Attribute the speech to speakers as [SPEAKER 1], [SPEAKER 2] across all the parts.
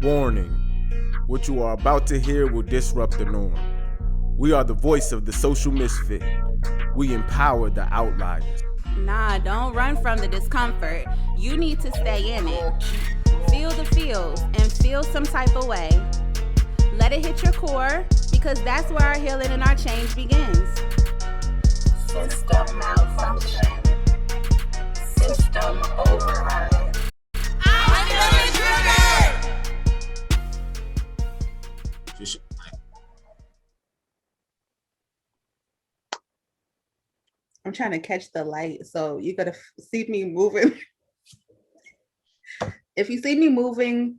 [SPEAKER 1] Warning, what you are about to hear will disrupt the norm. We are the voice of the social misfit. We empower the outliers.
[SPEAKER 2] Nah, don't run from the discomfort. You need to stay in it. Feel the feels and feel some type of way. Let it hit your core, because that's where our healing and our change begins.
[SPEAKER 3] System malfunction. System override. I'm feeling triggered!
[SPEAKER 4] I'm trying to catch the light, so you gotta see me moving. If you see me moving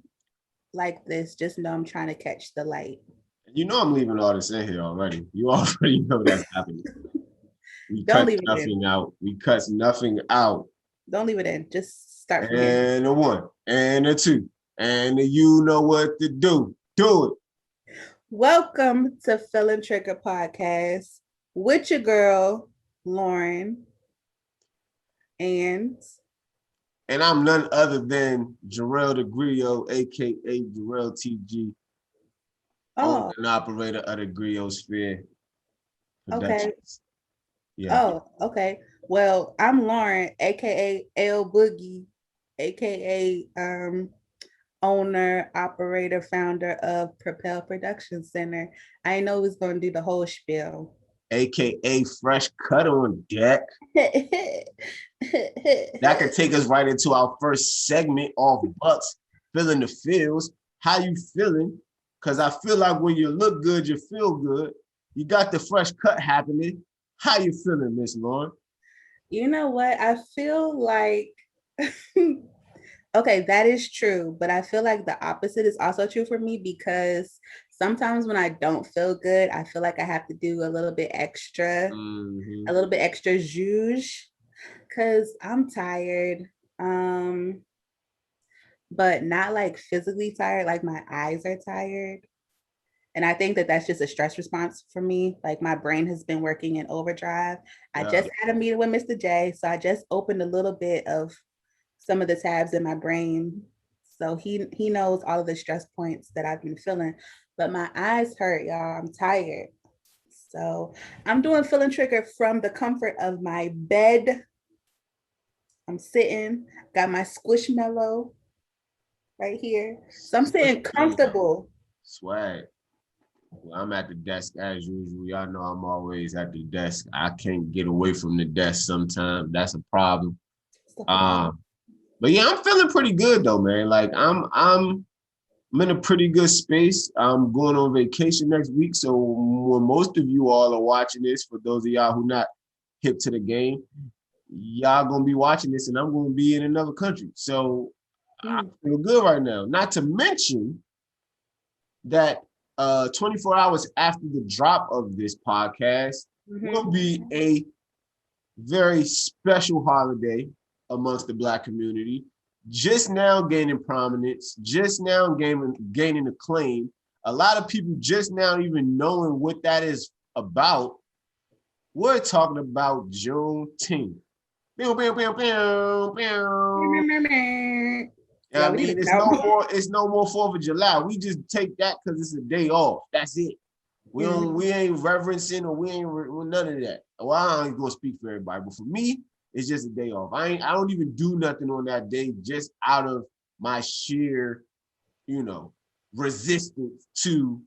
[SPEAKER 4] like this, just know I'm trying to catch the light.
[SPEAKER 5] You know I'm leaving all this in here already. You already know that's happening. We
[SPEAKER 4] Don't
[SPEAKER 5] cut
[SPEAKER 4] leave it
[SPEAKER 5] nothing
[SPEAKER 4] in.
[SPEAKER 5] out. We cut nothing out.
[SPEAKER 4] Don't leave it in. Just start from here.
[SPEAKER 5] And a one, and a two, and a you know what to do. Do it.
[SPEAKER 4] Welcome to Feeling Trigger Podcast with your girl, Lauren. And
[SPEAKER 5] I'm none other than Jarrell T.G, aka Jarrell T.G, owner and operator of the Griosphere Productions.
[SPEAKER 4] Okay.
[SPEAKER 5] Yeah.
[SPEAKER 4] Oh, okay. Well, I'm Lauren, aka L Boogie, aka owner, operator, founder of Propel Production Center. I know who's gonna do the whole spiel.
[SPEAKER 5] AKA Fresh Cut on Deck. That could take us right into our first segment off Bucks, feeling the feels. How you feeling? Because I feel like when you look good, you feel good. You got the fresh cut happening. How you feeling, Miss Lauren?
[SPEAKER 4] You know what? I feel like, okay, that is true, but I feel like the opposite is also true for me, because sometimes when I don't feel good, I feel like I have to do a little bit extra, a little bit extra zhuzh, because I'm tired, but not like physically tired, like my eyes are tired. And I think that that's just a stress response for me. Like my brain has been working in overdrive. I just had a meeting with Mr. J, so I just opened a little bit of some of the tabs in my brain. So he knows all of the stress points that I've been feeling. But my eyes hurt, y'all. I'm tired. So I'm doing Feeling Trigger from the comfort of my bed. I'm sitting, got my Squishmallow right here. So I'm sitting comfortable.
[SPEAKER 5] Swag. Well, I'm at the desk as usual. Y'all know I'm always at the desk. I can't get away from the desk sometimes. That's a problem. But yeah, I'm feeling pretty good though, man. Like I'm in a pretty good space. I'm going on vacation next week. So when most of you all are watching this, for those of y'all who not hip to the game, y'all gonna be watching this and I'm gonna be in another country. So I feel good right now. Not to mention that 24 hours after the drop of this podcast will be a very special holiday amongst the Black community, just now gaining prominence, just now gaining acclaim. A lot of people just now even knowing what that is about. We're talking about Juneteenth. Yeah, I mean, it's no more 4th of July. We just take that because it's a day off. That's it. We ain't reverencing or we ain't none of that. Well, I ain't gonna speak for everybody, but for me, it's just a day off. I don't even do nothing on that day, just out of my sheer, resistance to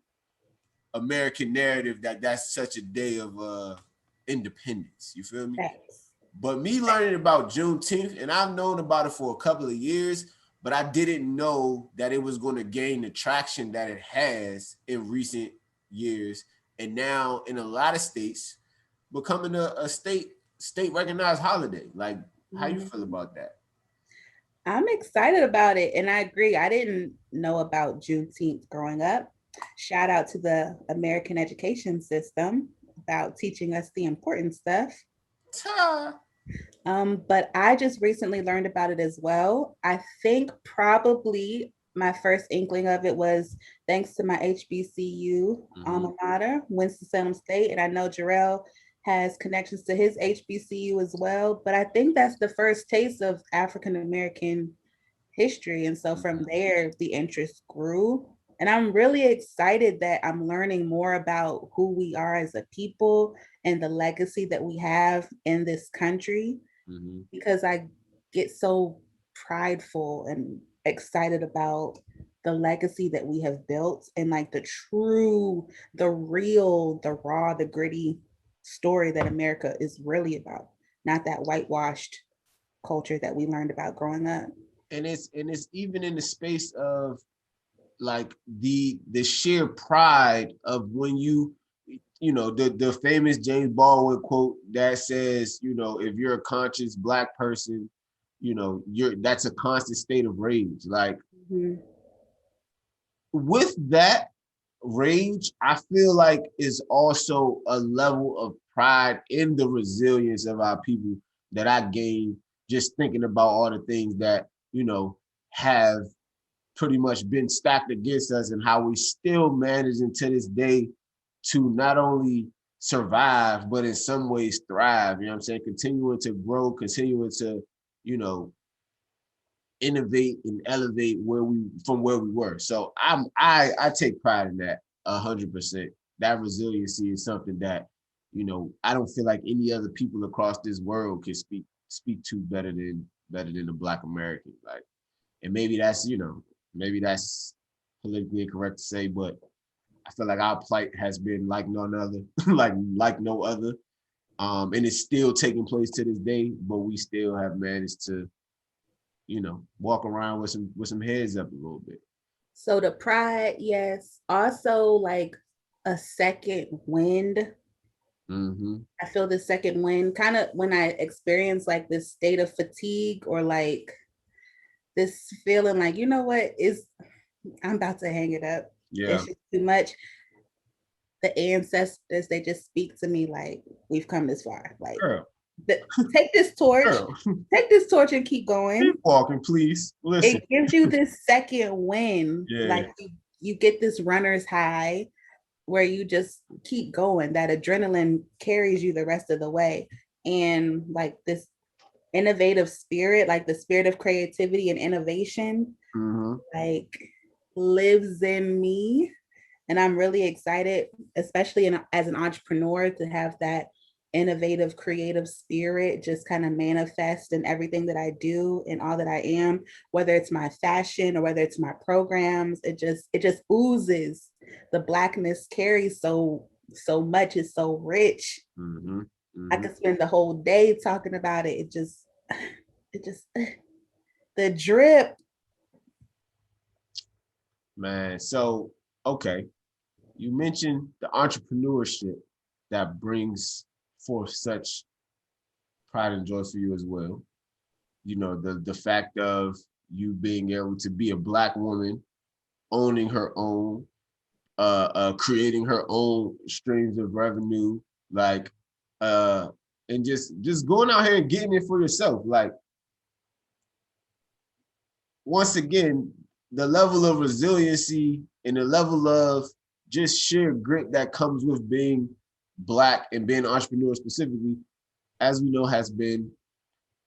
[SPEAKER 5] American narrative that's such a day of independence. You feel me?
[SPEAKER 4] Thanks.
[SPEAKER 5] But me learning about Juneteenth, and I've known about it for a couple of years, but I didn't know that it was going to gain the traction that it has in recent years. And now in a lot of states, becoming a state recognized holiday. Like, how you feel about that?
[SPEAKER 4] I'm excited about it. And I agree. I didn't know about Juneteenth growing up. Shout out to the American education system about teaching us the important stuff. But I just recently learned about it as well. I think probably my first inkling of it was thanks to my HBCU alma mater, Winston-Salem State. And I know Jarrell has connections to his HBCU as well. But I think that's the first taste of African-American history. And so from there, the interest grew. And I'm really excited that I'm learning more about who we are as a people and the legacy that we have in this country, because I get so prideful and excited about the legacy that we have built and like the true, the real, the raw, the gritty story that America is really about, not that whitewashed culture that we learned about growing up.
[SPEAKER 5] And it's even in the space of like the sheer pride of when you know, the famous James Baldwin quote that says, you know, if you're a conscious Black person, you know, that's a constant state of rage. Like with that rage, I feel like is also a level of pride in the resilience of our people that I gain just thinking about all the things that, you know, have pretty much been stacked against us and how we still managing to this day to not only survive, but in some ways thrive, you know what I'm saying? Continuing to grow, continuing to, you know, innovate and elevate from where we were. So I take pride in that 100%. That resiliency is something that, you know, I don't feel like any other people across this world can speak to better than the Black American. Like, and maybe that's, you know, maybe that's politically incorrect to say, but I feel like our plight has been like none other, like no other. And it's still taking place to this day, but we still have managed to, you know, walk around with some heads up a little bit.
[SPEAKER 4] So the pride, yes. Also like a second wind. I feel the second wind kind of when I experience like this state of fatigue or like this feeling like, you know what, I'm about to hang it up.
[SPEAKER 5] Yeah.
[SPEAKER 4] It's just too much. The ancestors, they just speak to me like, we've come this far. Like, take this torch, and keep going.
[SPEAKER 5] Keep walking, please. Listen.
[SPEAKER 4] It gives you this second win. Yeah. Like you get this runner's high where you just keep going. That adrenaline carries you the rest of the way. And like this innovative spirit, like the spirit of creativity and innovation, like lives in me. And I'm really excited, especially as an entrepreneur, to have that innovative, creative spirit just kind of manifest in everything that I do and all that I am, whether it's my fashion or whether it's my programs. It just oozes. The Blackness carries so much. It's so rich. I could spend the whole day talking about it. It just the drip.
[SPEAKER 5] Man, so okay. You mentioned the entrepreneurship that brings forth such pride and joy for you as well. You know, the fact of you being able to be a Black woman, owning her own, creating her own streams of revenue, like, and just going out here and getting it for yourself. Like, once again, the level of resiliency and the level of just sheer grit that comes with being Black and being an entrepreneur specifically, as we know, has been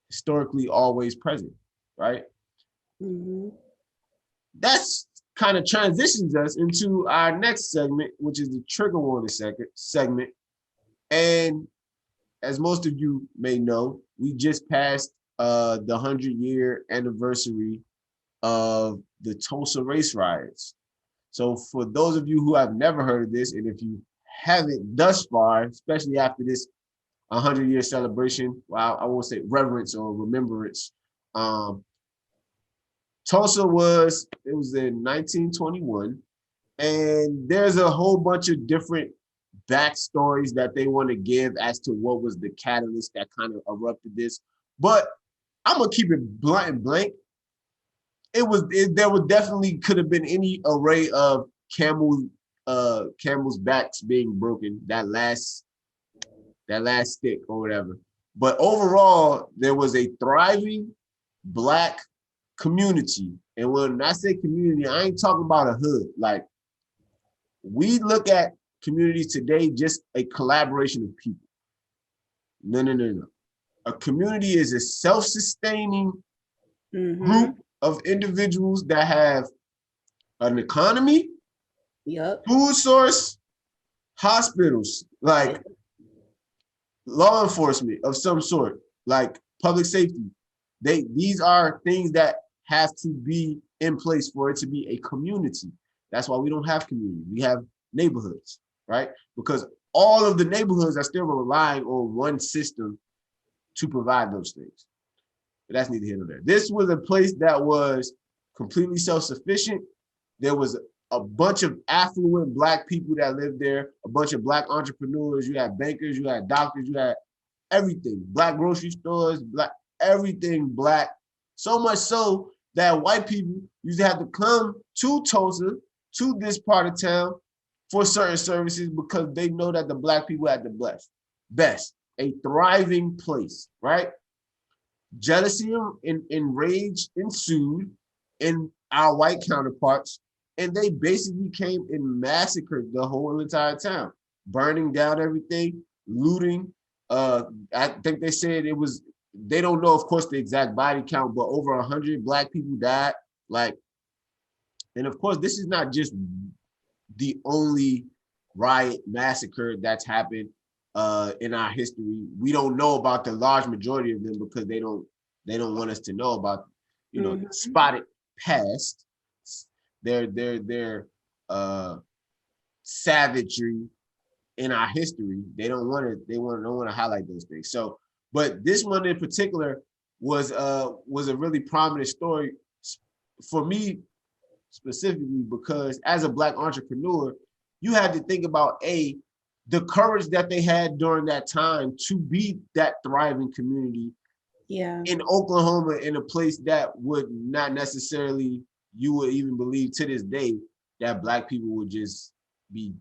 [SPEAKER 5] historically always present, right? That's kind of transitions us into our next segment, which is the trigger warning segment. And as most of you may know, we just passed the 100-year anniversary of the Tulsa Race Riots. So for those of you who have never heard of this, and if you haven't thus far, especially after this 100-year celebration, well, I won't say reverence or remembrance, Tulsa was in 1921, and there's a whole bunch of different backstories that they want to give as to what was the catalyst that kind of erupted this. But I'm gonna keep it blunt and blank. There definitely could have been any array of camel's backs being broken, that last stick or whatever. But overall, there was a thriving Black community. And when I say community, I ain't talking about a hood. Like, we look at community today, just a collaboration of people. No. A community is a self-sustaining group of individuals that have an economy,
[SPEAKER 4] Yep.
[SPEAKER 5] food source, hospitals, like law enforcement of some sort, like public safety. These are things that have to be in place for it to be a community. That's why we don't have community. We have neighborhoods, right? Because all of the neighborhoods are still relying on one system to provide those things. But that's neither here nor there. This was a place that was completely self-sufficient. There was a bunch of affluent Black people that lived there, a bunch of Black entrepreneurs. You had bankers, you had doctors, you had everything. Black grocery stores, Black, everything Black. So much so that white people used to have to come to Tulsa, to this part of town, for certain services because they know that the Black people had the best, a thriving place, right? Jealousy and rage ensued in our white counterparts, and they basically came and massacred the whole entire town, burning down everything, looting. I think they said it was, they don't know, of course, the exact body count, but over 100 Black people died. Like, and of course, this is not just the only riot massacre that's happened in our history. We don't know about the large majority of them because they don't want us to know about, you know, spotted past, their savagery in our history. They don't want to highlight those things. So, but this one in particular was a really prominent story for me specifically because as a Black entrepreneur, you had to think about the courage that they had during that time to be that thriving community in Oklahoma, in a place that would not necessarily, you would even believe to this day that Black people would just be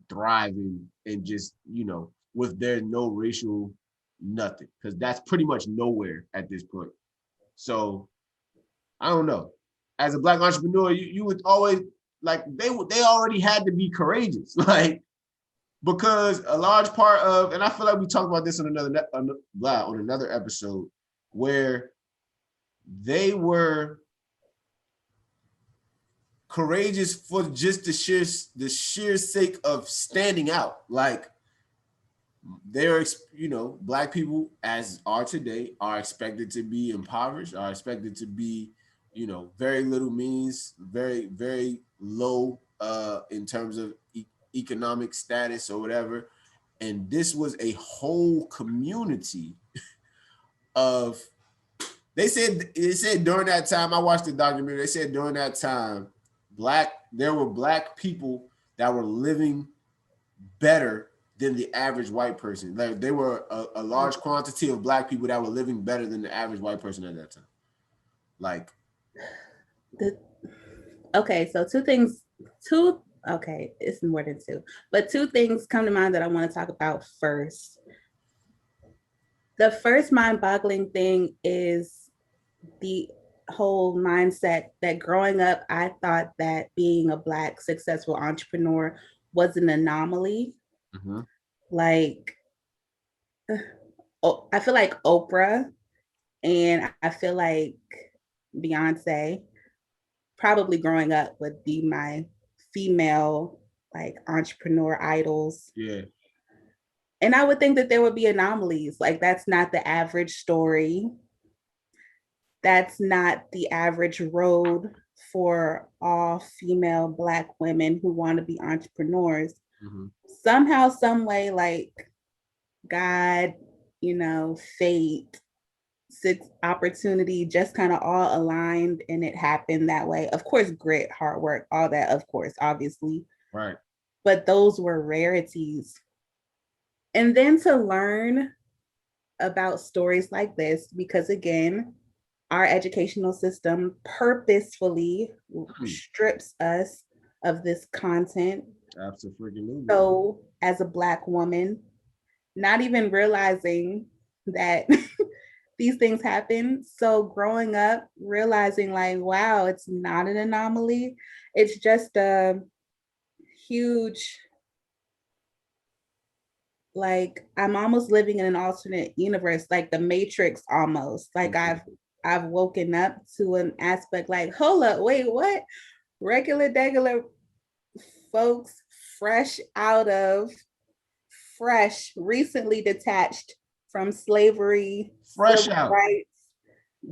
[SPEAKER 5] thriving and just, you know, with their no racial nothing, because that's pretty much nowhere at this point. So I don't know. As a Black entrepreneur, you would always, like, they already had to be courageous, like, because a large part of, and I feel like we talked about this on another episode, where they were courageous for just the sheer sake of standing out. Like, they're, you know, Black people, as are today, are expected to be impoverished, are expected to be, you know, very little means, very, very low in terms of economic status or whatever. And this was a whole community of, it said during that time, I watched the documentary, they said during that time, there were Black people that were living better than the average white person. Like, there were a large quantity of Black people that were living better than the average white person at that time. Like,
[SPEAKER 4] okay, so it's more than two, but two things come to mind that I want to talk about first. The first mind-boggling thing is the whole mindset that growing up, I thought that being a Black successful entrepreneur was an anomaly.
[SPEAKER 5] mm-hmm.
[SPEAKER 4] Like, I feel like Oprah and I feel like Beyonce probably growing up would be my female, like, entrepreneur idols.
[SPEAKER 5] Yeah.
[SPEAKER 4] And I would think that there would be anomalies. Like, that's not the average story. That's not the average road for all female Black women who want to be entrepreneurs.
[SPEAKER 5] Mm-hmm.
[SPEAKER 4] Somehow, some way, like, God, you know, fate, opportunity just kind of all aligned and it happened that way. Of course, grit, hard work, all that, of course, obviously.
[SPEAKER 5] Right.
[SPEAKER 4] But those were rarities. And then to learn about stories like this, because again, our educational system purposefully strips us of this content.
[SPEAKER 5] Absolutely.
[SPEAKER 4] So as a Black woman, not even realizing that these things happen. So growing up, realizing like, wow, it's not an anomaly. It's just a huge, like, I'm almost living in an alternate universe, like the Matrix almost. Like, I've woken up to an aspect like, hold up, wait, what? Regular folks recently detached from slavery,
[SPEAKER 5] Fresh
[SPEAKER 4] civil
[SPEAKER 5] out.
[SPEAKER 4] rights,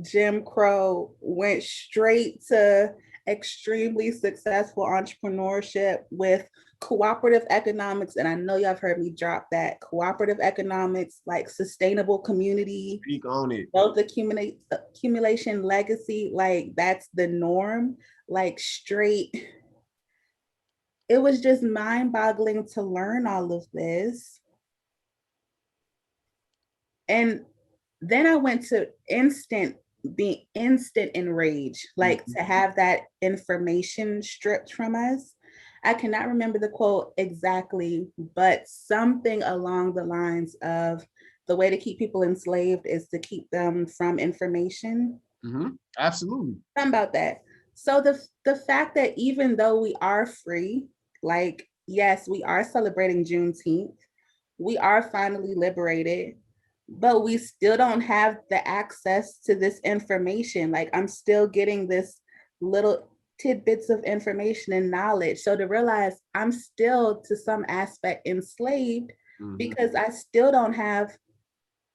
[SPEAKER 4] Jim Crow, went straight to extremely successful entrepreneurship with cooperative economics. And I know y'all have heard me drop that cooperative economics, like sustainable community,
[SPEAKER 5] Speak on it.
[SPEAKER 4] wealth accumulation, legacy, like that's the norm, like straight. It was just mind boggling to learn all of this. And then I went to being instant enraged, like to have that information stripped from us. I cannot remember the quote exactly, but something along the lines of the way to keep people enslaved is to keep them from information.
[SPEAKER 5] Absolutely.
[SPEAKER 4] Something about that. So the fact that even though we are free, like yes, we are celebrating Juneteenth, we are finally liberated, but we still don't have the access to this information. Like I'm still getting this little tidbits of information and knowledge. So to realize I'm still to some aspect enslaved because I still don't have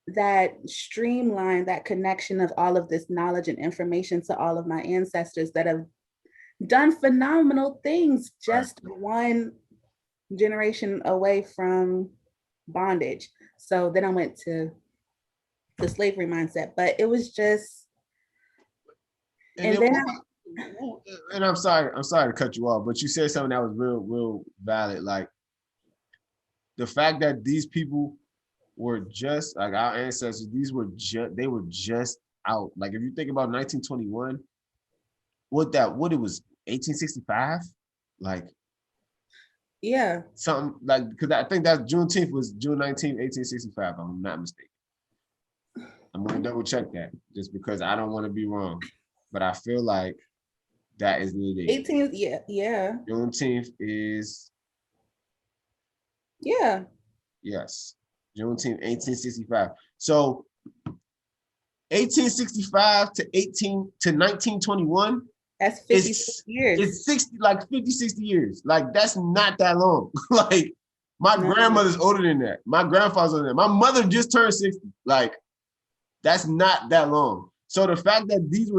[SPEAKER 4] that streamline, that connection of all of this knowledge and information to all of my ancestors that have done phenomenal things just one generation away from bondage. So then I went to the slavery mindset, but it was just,
[SPEAKER 5] and I'm sorry to cut you off, but you said something that was real valid. Like the fact that these people were just like our ancestors, they were just out. Like if you think about 1921, what it was 1865, like
[SPEAKER 4] yeah,
[SPEAKER 5] something like, because I think that Juneteenth was June 19th, 1865, if I'm not mistaken. I'm gonna double check that just because I don't want to be wrong, but I feel like that is the date.
[SPEAKER 4] 18th, yeah.
[SPEAKER 5] Juneteenth is yes, Juneteenth, 1865. So 1865 to 1921.
[SPEAKER 4] That's 56 years.
[SPEAKER 5] It's 50, 60 years. Like that's not that long. Like my grandmother's older than that. My grandfather's older than that. My mother just turned 60. Like that's not that long. So the fact that these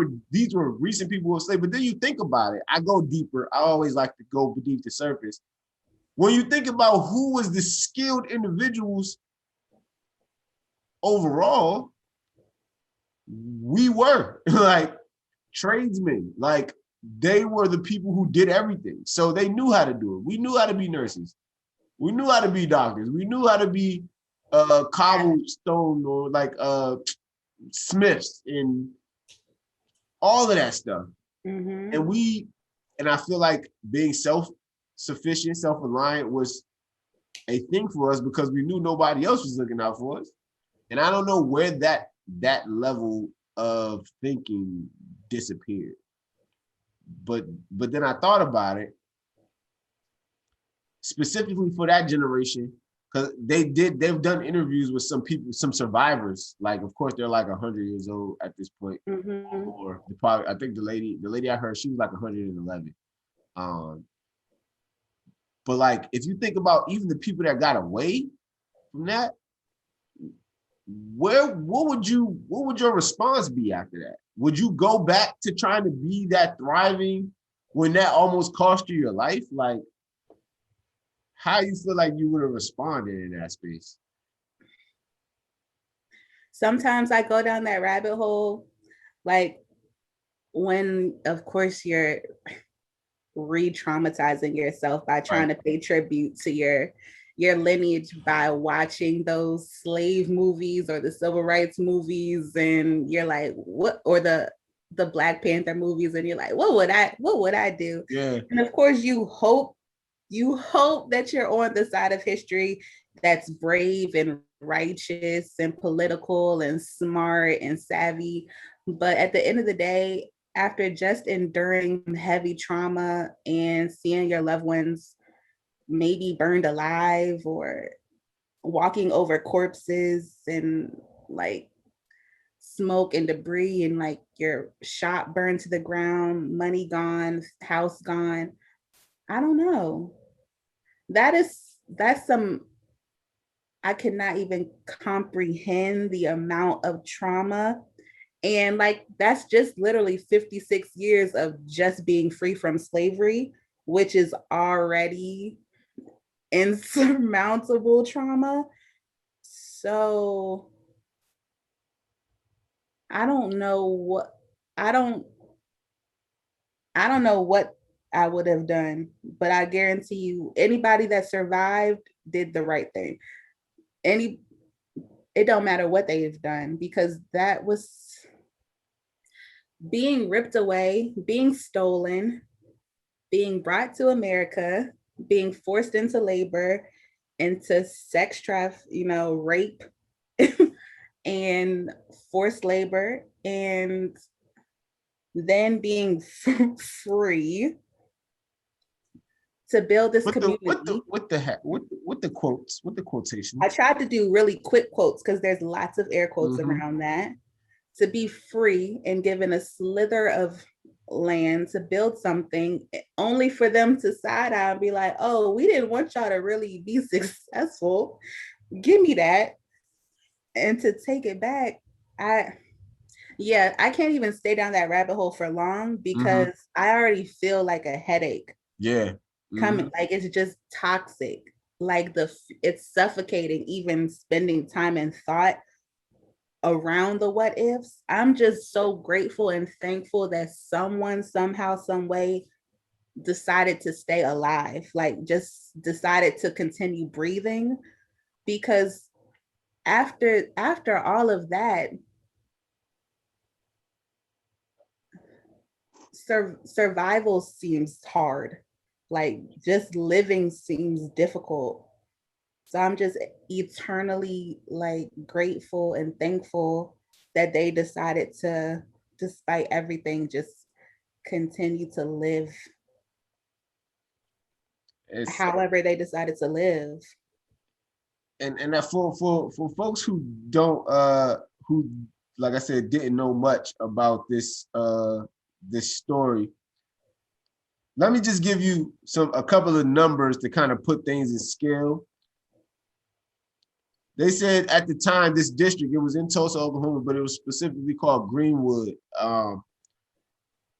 [SPEAKER 5] were recent people who were slaves, but then you think about it, I go deeper. I always like to go beneath the surface. When you think about who was the skilled individuals overall, we were like tradesmen. Like they were the people who did everything. So they knew how to do it. We knew how to be nurses. We knew how to be doctors. We knew how to be cobblestone or like smiths and all of that stuff. And I feel like being self-sufficient, self-reliant was a thing for us because we knew nobody else was looking out for us. And I don't know where that level of thinking disappeared. But then I thought about it specifically for that generation, because they've done interviews with some people, some survivors. Like, of course, they're like 100 years old at this point. Or probably, I think the lady I heard, she was like 111. But like, if you think about even the people that got away from that, what would your response be after that? Would you go back to trying to be that thriving when that almost cost you your life? Like, how you feel like you would have responded in that space?
[SPEAKER 4] Sometimes I go down that rabbit hole, like when, of course, you're re-traumatizing yourself by trying to pay tribute to your lineage by watching those slave movies or the civil rights movies, and you're like, what? Or the Black Panther movies, and you're like, what would I do?
[SPEAKER 5] Yeah.
[SPEAKER 4] And of course, you hope that you're on the side of history that's brave and righteous and political and smart and savvy. But at the end of the day, after just enduring heavy trauma and seeing your loved ones maybe burned alive or walking over corpses and like smoke and debris and like your shop burned to the ground, money gone, house gone. I don't know. That's some, I cannot even comprehend the amount of trauma. And like, that's just literally 56 years of just being free from slavery, which is already insurmountable trauma. So I don't know what, I don't, I don't know what I would have done, but I guarantee you, anybody that survived did the right thing. Any, it don't matter what they've done, because that was being ripped away, being stolen, being brought to America, being forced into labor, into sex trafficking, rape, and forced labor, and then being free to build this community.
[SPEAKER 5] What the quotes? What the quotations?
[SPEAKER 4] I tried to do really quick quotes because there's lots of air quotes around that. To be free and given a slither of land to build something, only for them to side eye and be like, oh, we didn't want y'all to really be successful. Give me that. And to take it back, I can't even stay down that rabbit hole for long, because I already feel like a headache.
[SPEAKER 5] Yeah.
[SPEAKER 4] Coming, like it's just toxic. Like it's suffocating, even spending time and thought around the what ifs. I'm just so grateful and thankful that someone somehow, some way decided to stay alive, like just decided to continue breathing, because after all of that, survival seems hard. Like just living seems difficult. So I'm just eternally like grateful and thankful that they decided to, despite everything, just continue to live however they decided to live.
[SPEAKER 5] And that for folks who don't who, like I said, didn't know much about this this story, let me just give you a couple of numbers to kind of put things in scale. They said at the time, this district, it was in Tulsa, Oklahoma, but it was specifically called Greenwood.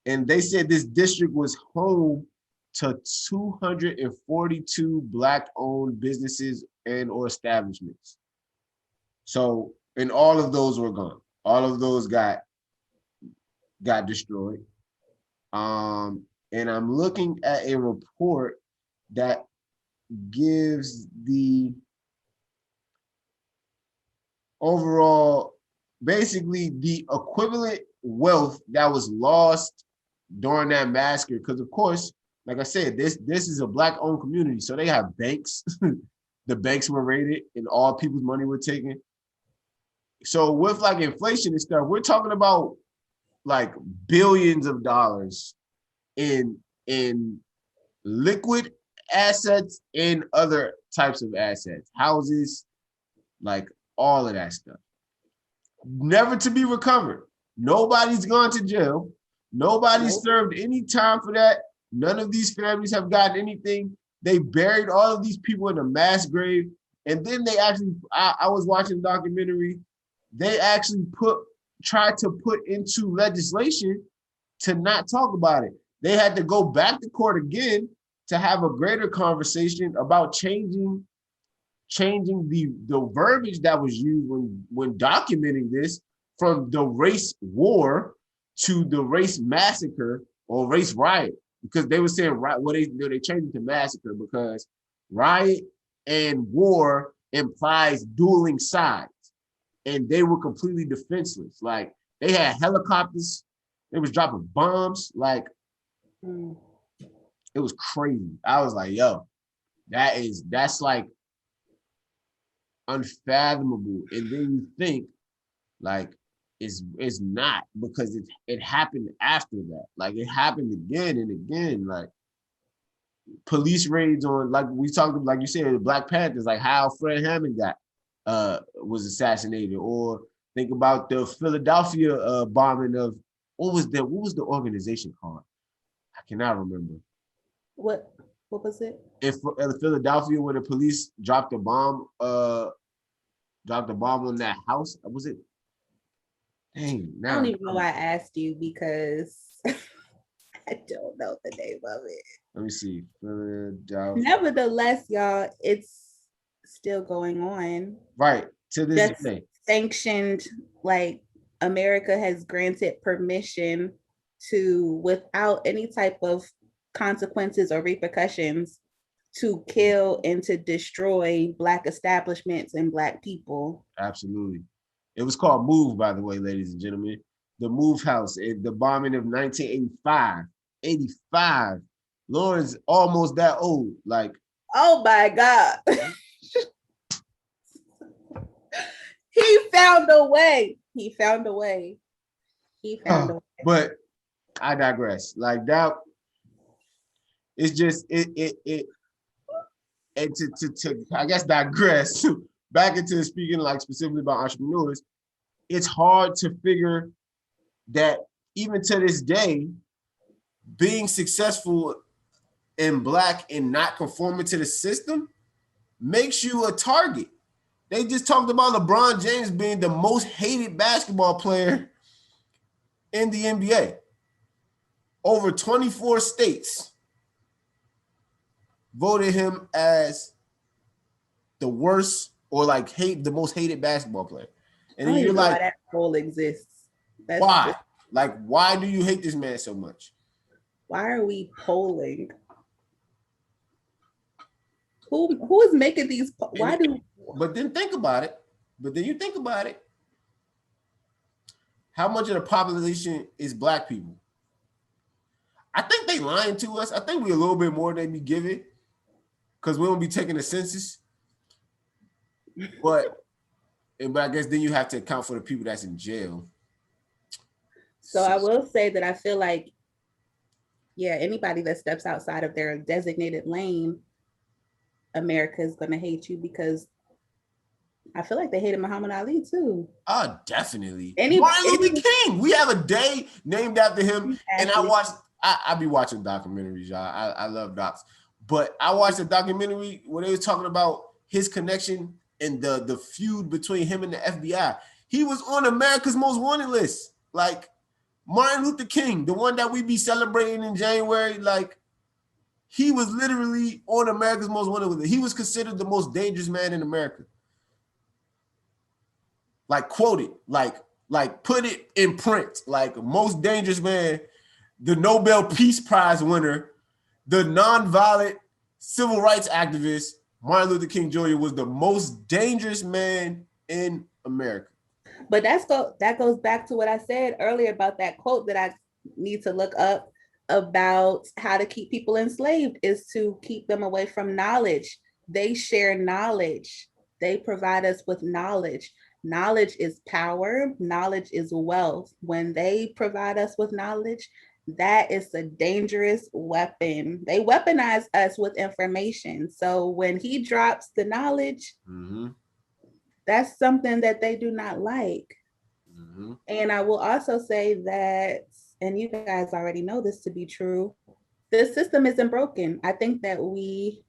[SPEAKER 5] And they said this district was home to 242 Black-owned businesses and or establishments. So, and all of those were gone. All of those got destroyed. And I'm looking at a report that gives the overall, basically the equivalent wealth that was lost during that massacre. Because of course, like I said, this is a Black-owned community, so they have banks. The banks were raided and all people's money were taken. So with like inflation and stuff, we're talking about like billions of dollars in liquid assets and other types of assets, houses, like all of that stuff. Never to be recovered. Nobody's gone to jail. Nobody's served any time for that. None of these families have gotten anything. They buried all of these people in a mass grave. And then they actually, I was watching a documentary, they actually tried to put into legislation to not talk about it. They had to go back to court again to have a greater conversation about changing the verbiage that was used when documenting this, from the race war to the race massacre or race riot, because they were saying they changed it to massacre because riot and war implies dueling sides, and they were completely defenseless. Like they had helicopters, they was dropping bombs, like it was crazy. I was like, yo, that's like unfathomable. And then you think like it's not, because it happened after that. Like it happened again and again. Like police raids on, like we talked about, like you said, the Black Panthers, like how Fred Hammond was assassinated, or Think about the Philadelphia bombing of what was the organization called? I cannot remember.
[SPEAKER 4] What was it?
[SPEAKER 5] If Philadelphia, where the police dropped a bomb on that house, was it? Dang,
[SPEAKER 4] I don't even know why I asked you because I don't know the name of it.
[SPEAKER 5] Let me see. Philadelphia.
[SPEAKER 4] Nevertheless, y'all, it's still going on.
[SPEAKER 5] Right. To this day.
[SPEAKER 4] Sanctioned, like America has granted permission to, without any type of consequences or repercussions, to kill and to destroy Black establishments and Black people.
[SPEAKER 5] Absolutely. It was called MOVE, by the way, ladies and gentlemen. The MOVE House, the bombing of 1985. 85. Lauren's almost that old. Like,
[SPEAKER 4] oh my God. He found a way.
[SPEAKER 5] But I digress. Like that, it's just it and to I guess digress back into speaking like specifically about entrepreneurs. It's hard to figure that even to this day, being successful in Black and not conforming to the system makes you a target. They just talked about LeBron James being the most hated basketball player in the NBA. Over 24 states voted him as the worst or like the most hated basketball player. And then you're like,
[SPEAKER 4] that poll exists.
[SPEAKER 5] Why? Like, why do you hate this man so much?
[SPEAKER 4] Why are we polling? Who is making these? Why do?
[SPEAKER 5] But then think about it. How much of the population is Black people? I think they lying to us. I think we're a little bit more than we give it because we don't be taking the census. But I guess then you have to account for the people that's in jail.
[SPEAKER 4] So I will say that I feel like, yeah, anybody that steps outside of their designated lane, America is going to hate you because I feel like they hated Muhammad Ali too.
[SPEAKER 5] Oh, definitely. Martin Luther King. We have a day named after him. And I be watching documentaries, y'all. I love docs. But I watched a documentary where they was talking about his connection and the feud between him and the FBI. He was on America's Most Wanted list. Like Martin Luther King, the one that we be celebrating in January, like he was literally on America's Most Wanted list. He was considered the most dangerous man in America. Like quoted, like put it in print, like most dangerous man, the Nobel Peace Prize winner, the nonviolent civil rights activist, Martin Luther King Jr. was the most dangerous man in America.
[SPEAKER 4] But that goes back to what I said earlier about that quote that I need to look up about how to keep people enslaved is to keep them away from knowledge. They share knowledge. They provide us with knowledge. Knowledge is power. Knowledge is wealth. When they provide us with knowledge, that is a dangerous weapon. They weaponize us with information. So when he drops the knowledge, that's something that they do not like. And I will also say that, and you guys already know this to be true, the system isn't broken. I think that we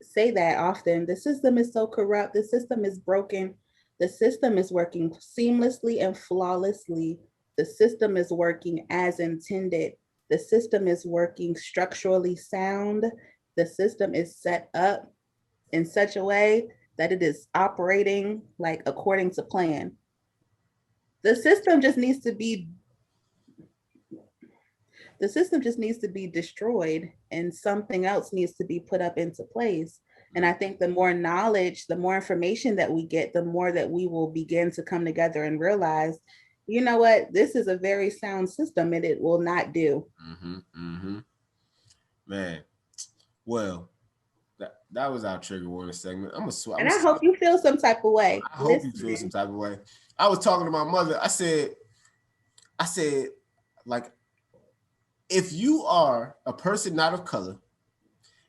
[SPEAKER 4] say that often. The system is so corrupt. The system is broken. The system is working seamlessly and flawlessly. The system is working as intended. The system is working structurally sound. The system is set up in such a way that it is operating like according to plan. The system just needs to be destroyed and something else needs to be put up into place. And I think the more knowledge, the more information that we get, the more that we will begin to come together and realize, you know what, this is a very sound system and it will not do.
[SPEAKER 5] Man, well, that was our trigger warning segment.
[SPEAKER 4] I hope you feel some type of way.
[SPEAKER 5] I hope you feel some type of way. I was talking to my mother. I said, like, if you are a person not of color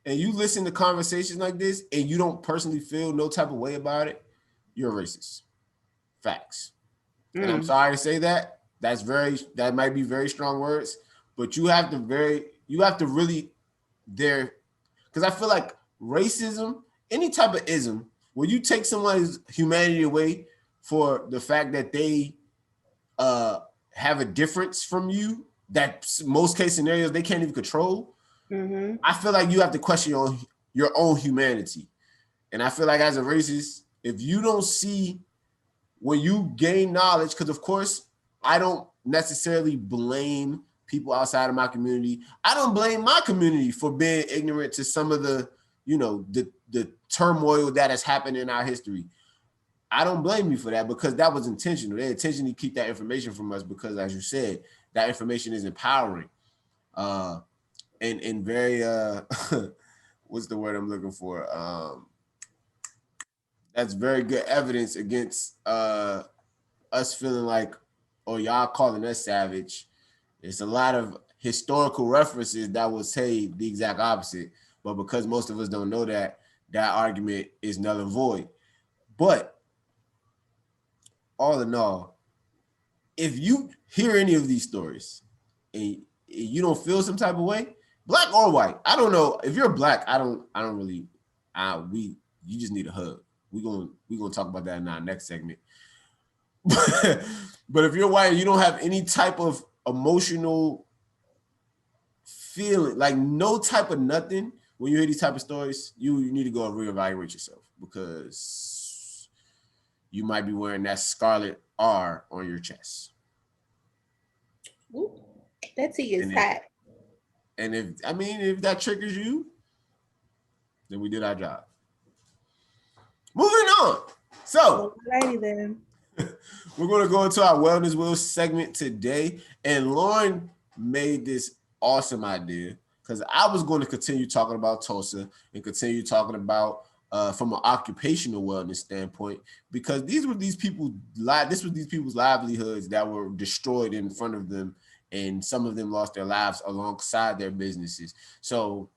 [SPEAKER 5] and you listen to conversations like this and you don't personally feel no type of way about it, you're a racist. Facts. And I'm sorry to say that. That might be very strong words, but you have to really because I feel like racism, any type of ism, when you take someone's humanity away for the fact that they have a difference from you, that most case scenarios they can't even control. I feel like you have to question your own humanity. And I feel like as a racist, if you don't see when you gain knowledge, because of course, I don't necessarily blame people outside of my community. I don't blame my community for being ignorant to some of the, the turmoil that has happened in our history. I don't blame you for that because that was intentional. They intentionally keep that information from us because, as you said, that information is empowering. And very what's the word I'm looking for? That's very good evidence against us feeling like, oh, y'all calling us savage. It's a lot of historical references that will say the exact opposite. But because most of us don't know that argument is null and void. But all in all, if you hear any of these stories and you don't feel some type of way, black or white, I don't know. If you're black, I don't really, you just need a hug. We're gonna talk about that in our next segment. But if you're white and you don't have any type of emotional feeling, like no type of nothing, when you hear these type of stories, you need to go and reevaluate yourself because you might be wearing that scarlet R on your chest.
[SPEAKER 4] Ooh, that tea is hot.
[SPEAKER 5] And if that triggers you, then we did our job. Moving on. So,
[SPEAKER 4] alrighty then.
[SPEAKER 5] We're going to go into our Wellness Wheel segment today. And Lauren made this awesome idea because I was going to continue talking about Tulsa and continue talking about from an occupational wellness standpoint, because this was these people's livelihoods that were destroyed in front of them. And some of them lost their lives alongside their businesses. So,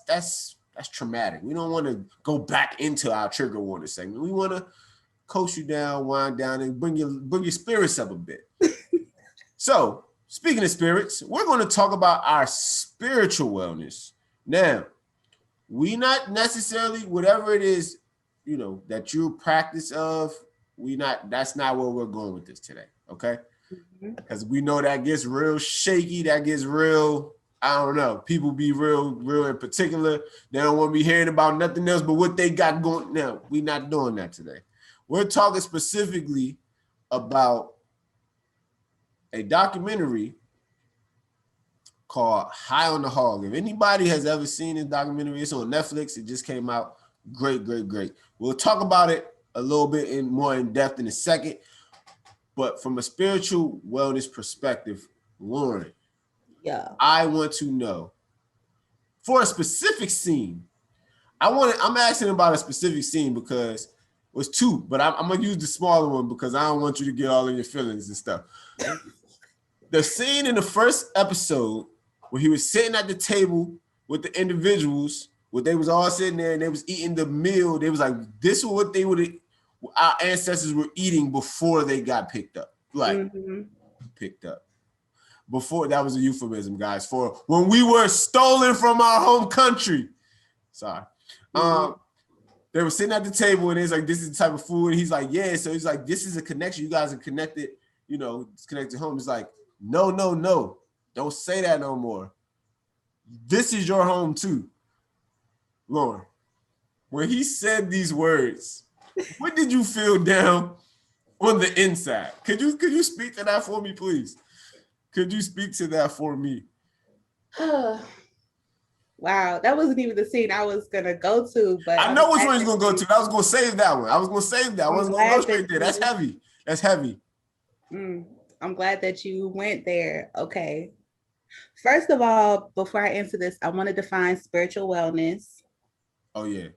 [SPEAKER 5] that's traumatic. We don't want to go back into our trigger warning segment. We want to coach you down, wind down, and bring your spirits up a bit. So, speaking of spirits, we're going to talk about our spiritual wellness. Now, we not necessarily, whatever it is, that you practice of, that's not where we're going with this today, okay? Because we know that gets real shaky, that gets real, I don't know. People be real in particular. They don't want to be hearing about nothing else but what they got going. Now, we're not doing that today. We're talking specifically about a documentary called High on the Hog. If anybody has ever seen this documentary, it's on Netflix. It just came out. Great. We'll talk about it a little bit more in depth in a second. But from a spiritual wellness perspective, Lauren, I want to know for a specific scene. I'm asking about a specific scene because it was two, but I'm gonna use the smaller one because I don't want you to get all in your feelings and stuff. The scene in the first episode where he was sitting at the table with the individuals, where they was all sitting there and they was eating the meal. They was like, this is what our ancestors were eating before they got picked up. Picked up. Before, that was a euphemism, guys, for when we were stolen from our home country. Sorry. They were sitting at the table and it's like, this is the type of food. And he's like, yeah. So he's like, this is a connection. You guys are connected, it's connected home. It's like, no. Don't say that no more. This is your home too. Lauren, when he said these words, what did you feel down on the inside? Could you speak to that for me, please? Could you speak to that for me?
[SPEAKER 4] Wow, that wasn't even the scene I was gonna go to, but
[SPEAKER 5] I know which one you're gonna go to. I was gonna save that one. I wasn't gonna go straight there. That's heavy.
[SPEAKER 4] I'm glad that you went there. Okay. First of all, before I answer this, I want to define spiritual wellness.
[SPEAKER 5] Oh yeah.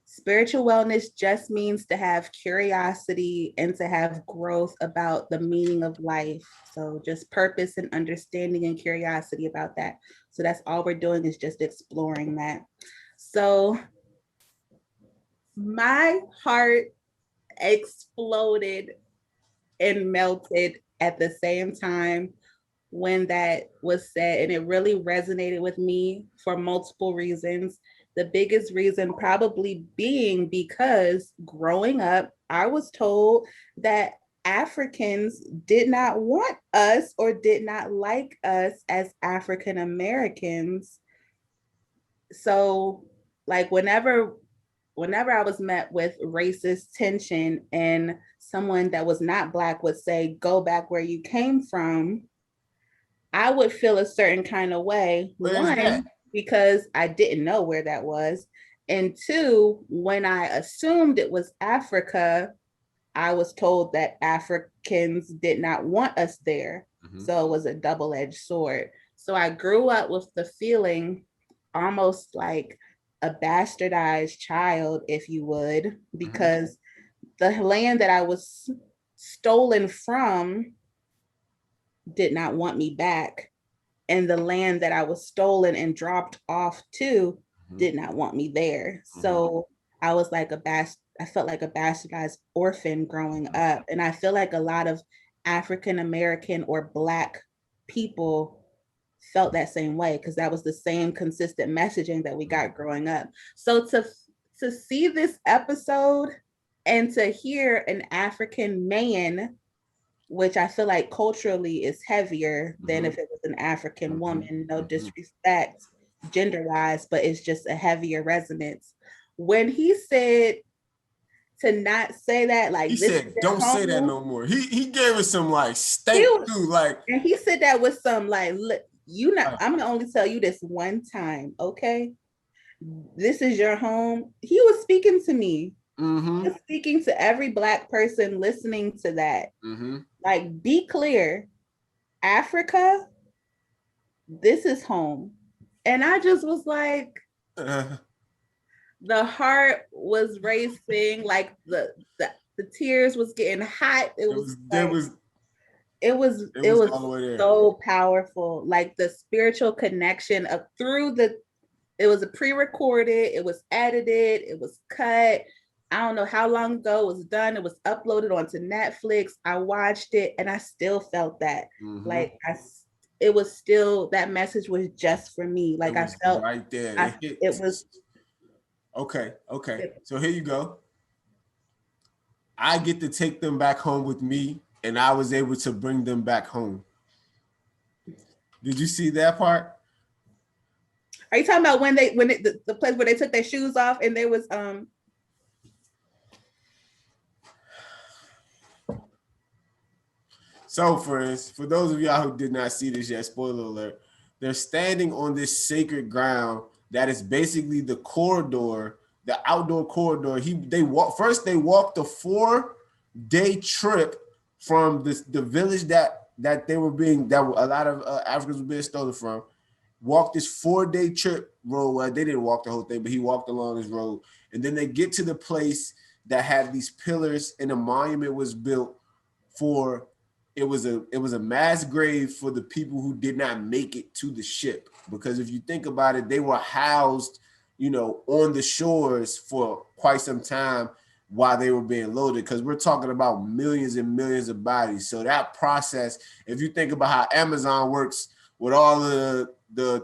[SPEAKER 4] Spiritual wellness just means to have curiosity and to have growth about the meaning of life. So just purpose and understanding and curiosity about that. So that's all we're doing is just exploring that. So my heart exploded and melted at the same time when that was said. And it really resonated with me for multiple reasons. The biggest reason probably being because growing up, I was told that Africans did not want us or did not like us as African Americans. So, like, whenever I was met with racist tension and someone that was not Black would say, go back where you came from, I would feel a certain kind of way. One, because I didn't know where that was. And two, when I assumed it was Africa, I was told that Africans did not want us there. Mm-hmm. So it was a double-edged sword. So I grew up with the feeling almost like a bastardized child, if you would, because the land that I was stolen from did not want me back. And the land that I was stolen and dropped off to did not want me there. So I was like I felt like a bastardized orphan growing up. And I feel like a lot of African American or Black people felt that same way, because that was the same consistent messaging that we got growing up. So to see this episode and to hear an African man, which I feel like culturally is heavier than if it was an African woman, no disrespect gender-wise, but it's just a heavier resonance. When he said to not say that, like,
[SPEAKER 5] he said, don't say that no more. He gave us some like stank too, like,
[SPEAKER 4] and he said that with some like, look, I'm gonna only tell you this one time, okay? This is your home. He was speaking to me. He was speaking to every Black person listening to that. Like, be clear, Africa, this is home. And I just was like, the heart was racing, like the tears was getting hot. It was so powerful. Like the spiritual connection of it was a pre-recorded, it was edited, it was cut. I don't know how long ago it was done. It was uploaded onto Netflix. I watched it and I still felt that. Like it was still, that message was just for me. Like I felt
[SPEAKER 5] right there.
[SPEAKER 4] It was
[SPEAKER 5] okay. So here you go. I get to take them back home with me, and I was able to bring them back home. Did you see that part?
[SPEAKER 4] Are you talking about the place where they took their shoes off and there was
[SPEAKER 5] So friends, for those of y'all who did not see this yet, spoiler alert, they're standing on this sacred ground that is basically the corridor, the outdoor corridor. They walked a 4-day trip from the village that a lot of Africans were being stolen from. Walked this 4-day trip road. Well, they didn't walk the whole thing, but he walked along this road. And then they get to the place that had these pillars, and a monument was built for. It was a mass grave for the people who did not make it to the ship. Because if you think about it, they were housed, on the shores for quite some time while they were being loaded. Because we're talking about millions and millions of bodies. So that process, if you think about how Amazon works with all the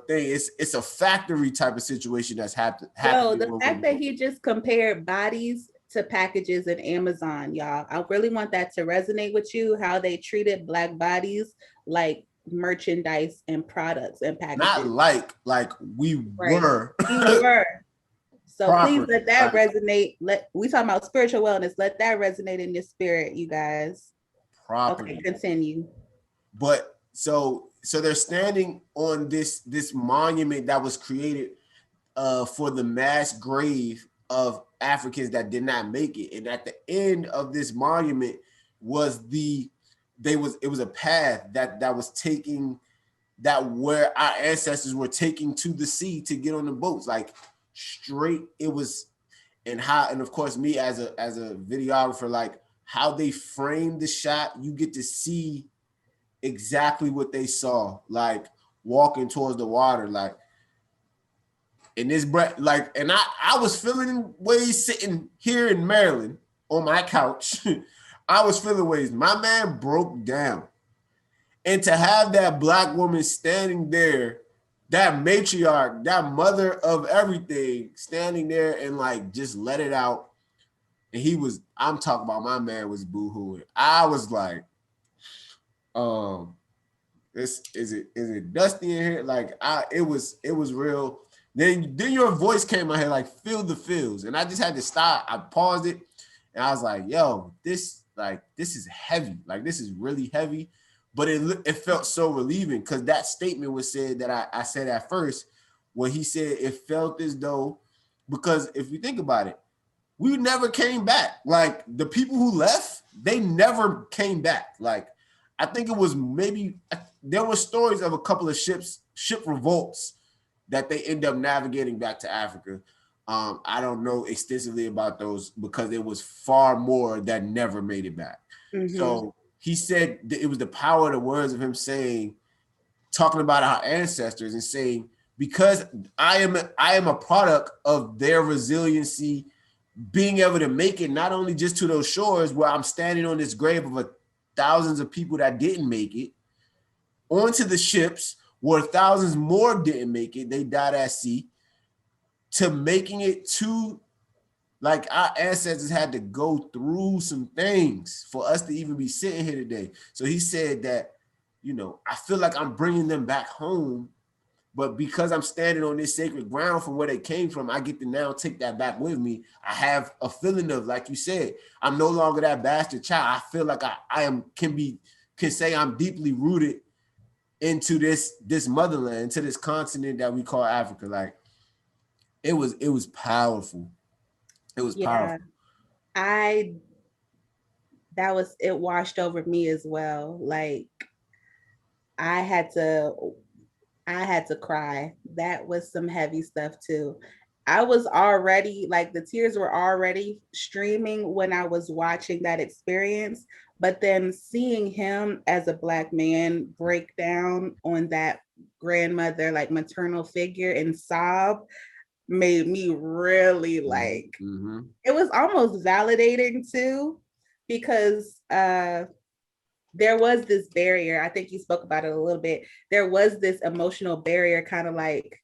[SPEAKER 5] thing, it's a factory type of situation that's happening.
[SPEAKER 4] So the fact that he just compared bodies to packages in Amazon, y'all, I really want that to resonate with you, how they treated Black bodies like merchandise and products and packages.
[SPEAKER 5] Not like we were.
[SPEAKER 4] We were. So please let that resonate. We talking about spiritual wellness. Let that resonate in your spirit, you guys.
[SPEAKER 5] Properly.
[SPEAKER 4] Okay, continue.
[SPEAKER 5] But so they're standing on this monument that was created for the mass grave of Africans that did not make it. And at the end of this monument was it was a path that was taking, that where our ancestors were taking to the sea to get on the boats, like straight. It was, and of course me as a videographer, like how they framed the shot, you get to see exactly what they saw, like walking towards the water, like in this breath, like, and I was feeling ways sitting here in Maryland on my couch. I was feeling ways. My man broke down. And to have that Black woman standing there, that matriarch, that mother of everything, standing there and like just let it out. And I'm talking about my man was boohooing. I was like, is it dusty in here? Like it was real. Then your voice came out here like feel the feels. And I just had to stop. I paused it and I was like, yo, this is heavy. Like this is really heavy. But it felt so relieving because that statement was said that I said at first when he said it felt as though, because if you think about it, we never came back. Like the people who left, they never came back. Like I think it was there were stories of a couple of ship revolts that they end up navigating back to Africa. I don't know extensively about those because it was far more that never made it back. Mm-hmm. So he said that it was the power of the words of him talking about our ancestors and saying, because I am a product of their resiliency, being able to make it not only just to those shores where I'm standing on this grave of thousands of people that didn't make it, onto the ships where thousands more didn't make it, they died at sea, to making it to, like, our ancestors had to go through some things for us to even be sitting here today. So he said that, I feel like I'm bringing them back home, but because I'm standing on this sacred ground from where they came from, I get to now take that back with me. I have a feeling of, like you said, I'm no longer that bastard child. I feel like can say I'm deeply rooted into this motherland, into this continent that we call Africa. Like it was powerful. It was powerful.
[SPEAKER 4] It washed over me as well. Like I had to cry. That was some heavy stuff too. I was already, like, the tears were already streaming when I was watching that experience, but then seeing him as a Black man break down on that grandmother, like maternal figure, and sob made me really like, it was almost validating too, because there was this barrier. I think you spoke about it a little bit. There was this emotional barrier, kind of like,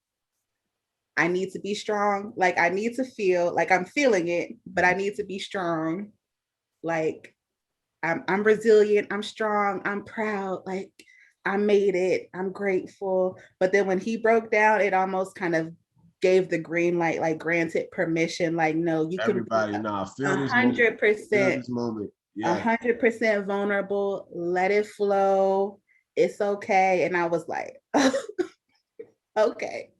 [SPEAKER 4] I need to be strong. Like I need to feel like I'm feeling it, but I need to be strong. Like I'm resilient, I'm strong, I'm proud, like I made it, I'm grateful. But then when he broke down, it almost kind of gave the green light, like granted permission, like, no, you can
[SPEAKER 5] feel
[SPEAKER 4] 100%,
[SPEAKER 5] this moment.
[SPEAKER 4] 100% vulnerable, let it flow, it's okay. And I was like, okay,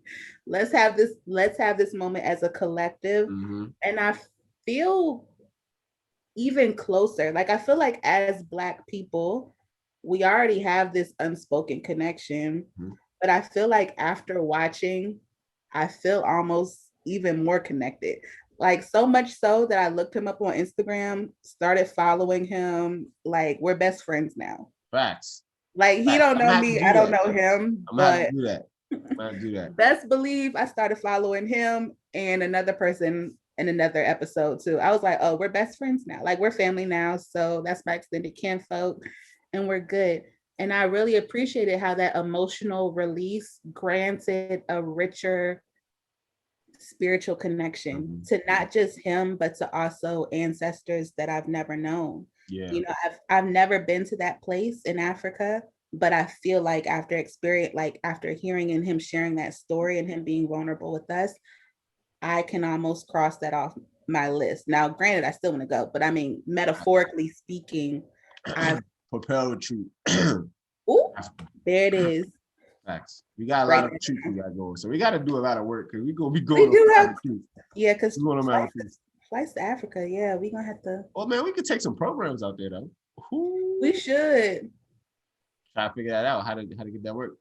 [SPEAKER 4] let's have this moment as a collective. And I feel even closer. Like I feel like as Black people, we already have this unspoken connection, but I feel like after watching, I feel almost even more connected. Like so much so that I looked him up on Instagram, started following him. Like we're best friends now.
[SPEAKER 5] Facts.
[SPEAKER 4] Like he don't know me, I don't know him.
[SPEAKER 5] I'm gonna do that. I'm gonna do that.
[SPEAKER 4] Best believe I started following him and another person in another episode too. I was like, oh, we're best friends now. Like we're family now. So that's my extended kinfolk and we're good. And I really appreciated how that emotional release granted a richer spiritual connection to not just him, but to also ancestors that I've never known.
[SPEAKER 5] Yeah.
[SPEAKER 4] You know, I've never been to that place in Africa, but I feel like after hearing and him sharing that story and him being vulnerable with us, I can almost cross that off my list. Now, granted, I still want to go, but I mean, metaphorically speaking, I've
[SPEAKER 5] propel retreat.
[SPEAKER 4] Ooh, there it is.
[SPEAKER 5] Facts. We got a lot of retreats we got going, so we got to do a lot of work because we're gonna be going.
[SPEAKER 4] We do have, yeah, because flights to Africa. Yeah, we're gonna have to.
[SPEAKER 5] Well, man, we could take some programs out there though.
[SPEAKER 4] We should
[SPEAKER 5] try to figure that out. How to get that work.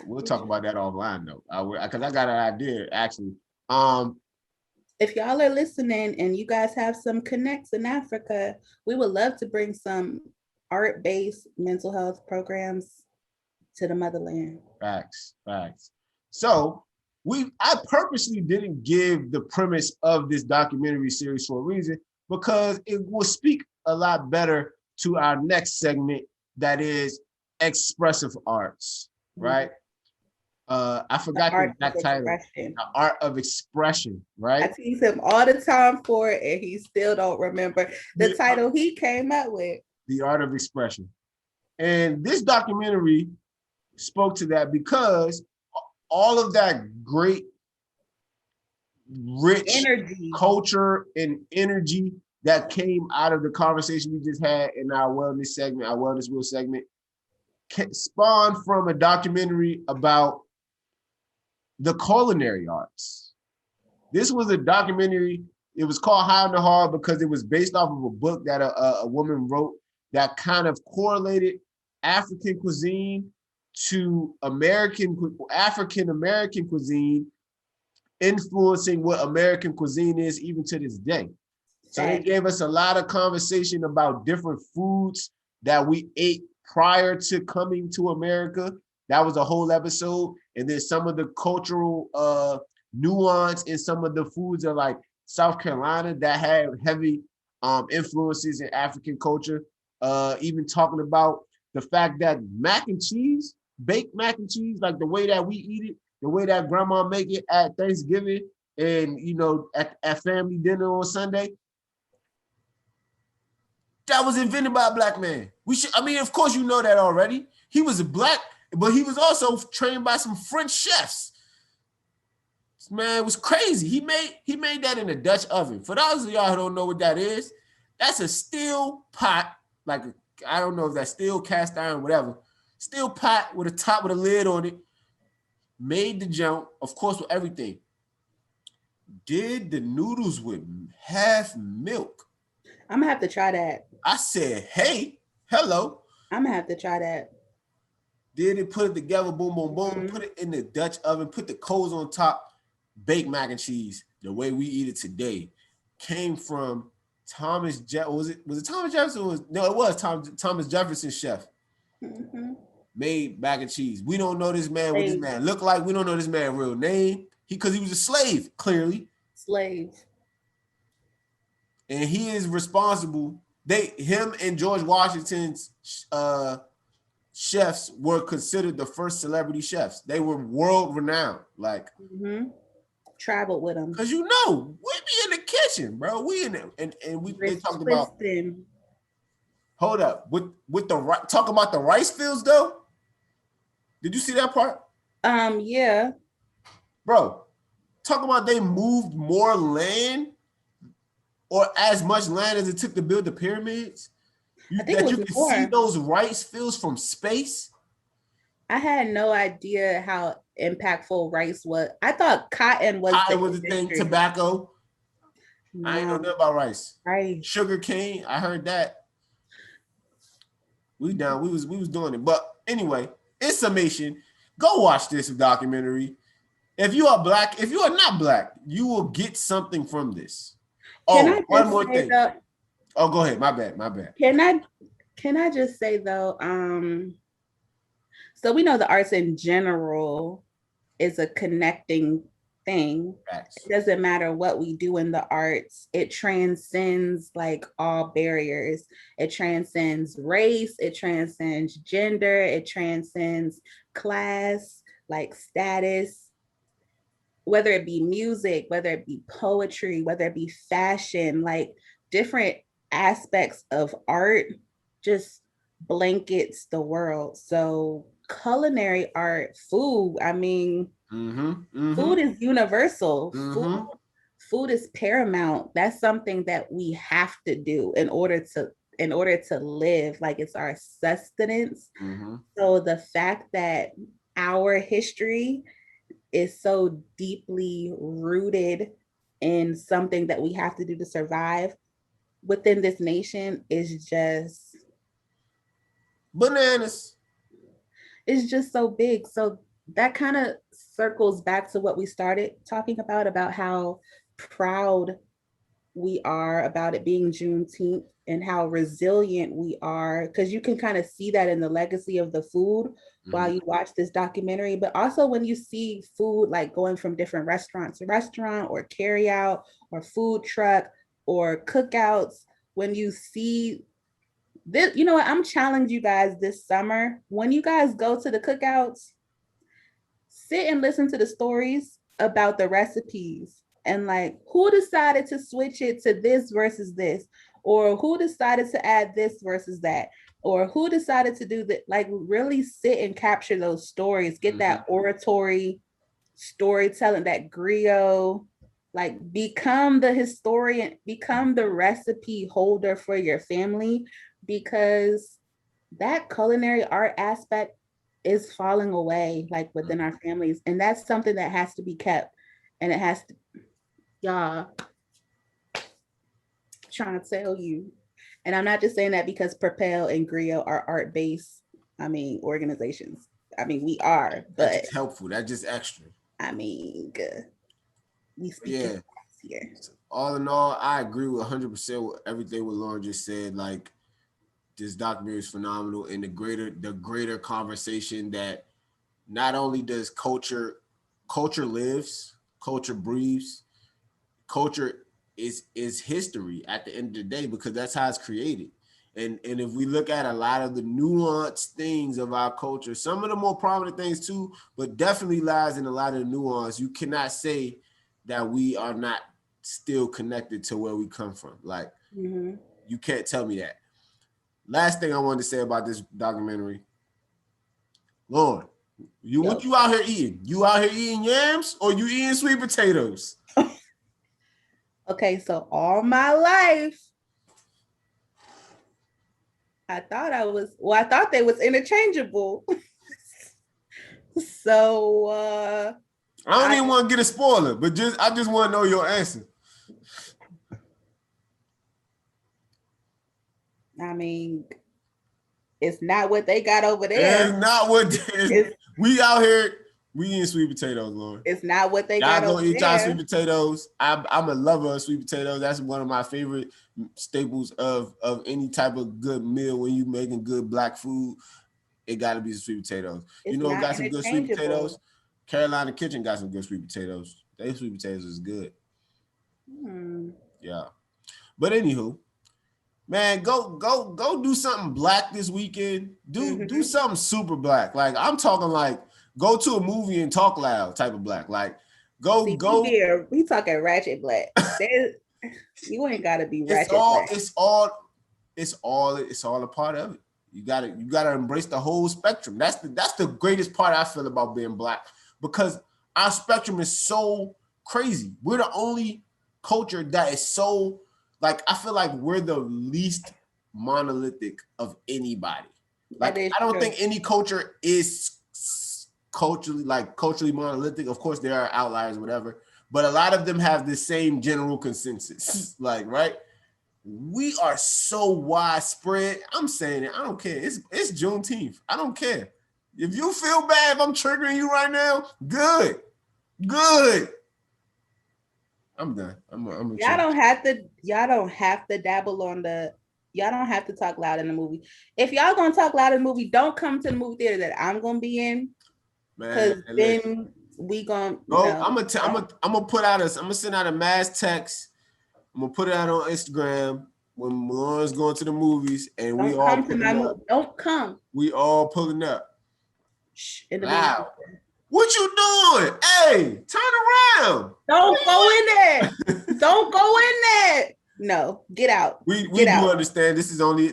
[SPEAKER 5] We'll talk about that offline though, because I got an idea actually.
[SPEAKER 4] If y'all are listening and you guys have some connects in Africa, we would love to bring some art-based mental health programs to the motherland.
[SPEAKER 5] Facts. So I purposely didn't give the premise of this documentary series for a reason, because it will speak a lot better to our next segment, that is expressive arts, right? I forgot the exact title. The art of expression, right?
[SPEAKER 4] I tease him all the time for it, and he still don't remember the title he came up with.
[SPEAKER 5] The art of expression. And this documentary spoke to that because all of that great, rich energy, culture, and energy that came out of the conversation we just had in our wellness segment, our wellness wheel segment, spawned from a documentary about the culinary arts. This was a documentary. It was called High on the Hog because it was based off of a book that a woman wrote that kind of correlated African cuisine to African American cuisine, influencing what American cuisine is even to this day. So they gave us a lot of conversation about different foods that we ate prior to coming to America. That was a whole episode. And then some of the cultural nuance in some of the foods are like South Carolina that had heavy influences in African culture. Even talking about the fact that mac and cheese, baked mac and cheese, like the way that we eat it, the way that grandma make it at Thanksgiving and, you know, at family dinner on Sunday, that was invented by a black man. Of course you know that already. He was a black, but he was also trained by some French chefs. This man was crazy. He made that in a Dutch oven. For those of y'all who don't know what that is, that's a steel pot, I don't know if that's steel, cast iron, whatever. Steel pot with a top with a lid on it. Made the jump, of course, with everything. Did the noodles with half milk.
[SPEAKER 4] I'm gonna have to try that.
[SPEAKER 5] I said, hey, hello.
[SPEAKER 4] I'm gonna have to try that.
[SPEAKER 5] Did it, put it together, boom, boom, boom, put it in the Dutch oven, put the coals on top, baked mac and cheese, the way we eat it today, came from Thomas was it Thomas Jefferson? It was Thomas Jefferson chef. Made mac and cheese. We don't know this man, what this man looked like. We don't know this man's real name. Because he was a slave, clearly.
[SPEAKER 4] Slave.
[SPEAKER 5] And he is responsible. Him and George Washington's chefs were considered the first celebrity chefs. They were world renowned.
[SPEAKER 4] Traveled with them.
[SPEAKER 5] Because we be in the kitchen, bro. We in there. And they talked about. Hold up. With the talk about the rice fields though. Did you see that part?
[SPEAKER 4] Yeah.
[SPEAKER 5] Bro, talk about they moved more land or as much land as it took to build the pyramids. You can see those rice fields from space.
[SPEAKER 4] I had no idea how impactful rice was. I thought cotton was
[SPEAKER 5] the thing, tobacco. No. I ain't know nothing about rice. Right. Sugar cane, I heard that. We was doing it. But anyway, in summation, go watch this documentary. If you are black, if you are not black, you will get something from this. One more thing. Go ahead. My bad.
[SPEAKER 4] Can I just say though, so we know the arts in general is a connecting thing. Facts. It doesn't matter what we do in the arts. It transcends like all barriers. It transcends race. It transcends gender. It transcends class, like status. Whether it be music, whether it be poetry, whether it be fashion, like different aspects of art just blankets the world. So culinary art, food, food is universal. Food is paramount. That's something that we have to do in order to live. Like it's our sustenance. So the fact that our history is so deeply rooted in something that we have to do to survive within this nation is just
[SPEAKER 5] bananas.
[SPEAKER 4] It's just so big. So that kind of circles back to what we started talking about how proud we are about it being Juneteenth and how resilient we are, because you can kind of see that in the legacy of the food while you watch this documentary, but also when you see food like going from different restaurant to restaurant or carry out or food truck or cookouts, when you see this, you know what? I'm challenging you guys this summer. When you guys go to the cookouts, sit and listen to the stories about the recipes and like who decided to switch it to this versus this, or who decided to add this versus that, or who decided to do that. Like really sit and capture those stories, get that oratory storytelling, that griot, like become the historian, become the recipe holder for your family, because that culinary art aspect is falling away like within our families, and that's something that has to be kept. And it has to, y'all, trying to tell you. And I'm not just saying that because Propel and Griot are art-based, organizations. We are, but
[SPEAKER 5] that's just helpful. That's just extra.
[SPEAKER 4] We speak here.
[SPEAKER 5] So all in all, I agree with 100% with everything what Lauren just said. Like, this documentary is phenomenal, and the greater conversation that not only does culture lives, culture breathes, culture is history at the end of the day, because that's how it's created. And if we look at a lot of the nuanced things of our culture, some of the more prominent things too, but definitely lies in a lot of the nuance. You cannot say that we are not still connected to where we come from. Like, you can't tell me that. Last thing I wanted to say about this documentary, Lauren, what you out here eating? You out here eating yams or you eating sweet potatoes?
[SPEAKER 4] Okay, so all my life, I thought they was interchangeable. So
[SPEAKER 5] I don't even want to get a spoiler, but I just want to know your answer.
[SPEAKER 4] It's not what they got over there.
[SPEAKER 5] It's not what we out here. We eating sweet potatoes, Lauren.
[SPEAKER 4] It's not what they got over there. Y'all go eat
[SPEAKER 5] y'all sweet potatoes. I'm a lover of sweet potatoes. That's one of my favorite staples of any type of good meal. When you making good black food, it got to be some sweet potatoes. You know, got some good sweet potatoes. Carolina Kitchen got some good sweet potatoes. Their sweet potatoes is good. Yeah, but anywho, man, go do something black this weekend. Do something super black. Like, I'm talking like, go to a movie and talk loud type of black. Like, go.
[SPEAKER 4] We talking ratchet black. You ain't gotta be ratchet black.
[SPEAKER 5] It's all a part of it. You gotta embrace the whole spectrum. That's the greatest part I feel about being black, because our spectrum is so crazy. We're the only culture that is so, like, I feel like we're the least monolithic of anybody. Like, I don't think any culture is culturally monolithic. Of course, there are outliers, whatever, but a lot of them have the same general consensus. Like, right? We are so widespread. I'm saying it. I don't care. It's Juneteenth. I don't care. If you feel bad, if I'm triggering you right now, good. I'm done.
[SPEAKER 4] Y'all don't have to dabble on the. Y'all don't have to talk loud in the movie. If y'all gonna talk loud in the movie, don't come to the movie theater that I'm gonna be in. Because then we gonna.
[SPEAKER 5] I'm gonna send out a mass text. I'm gonna put it out on Instagram when Lauren's going to the movies, and
[SPEAKER 4] don't come.
[SPEAKER 5] We all pulling up.
[SPEAKER 4] Wow.
[SPEAKER 5] What you doing? Hey, turn around.
[SPEAKER 4] Don't go in there. Don't go in there. No, get out.
[SPEAKER 5] We do understand this is only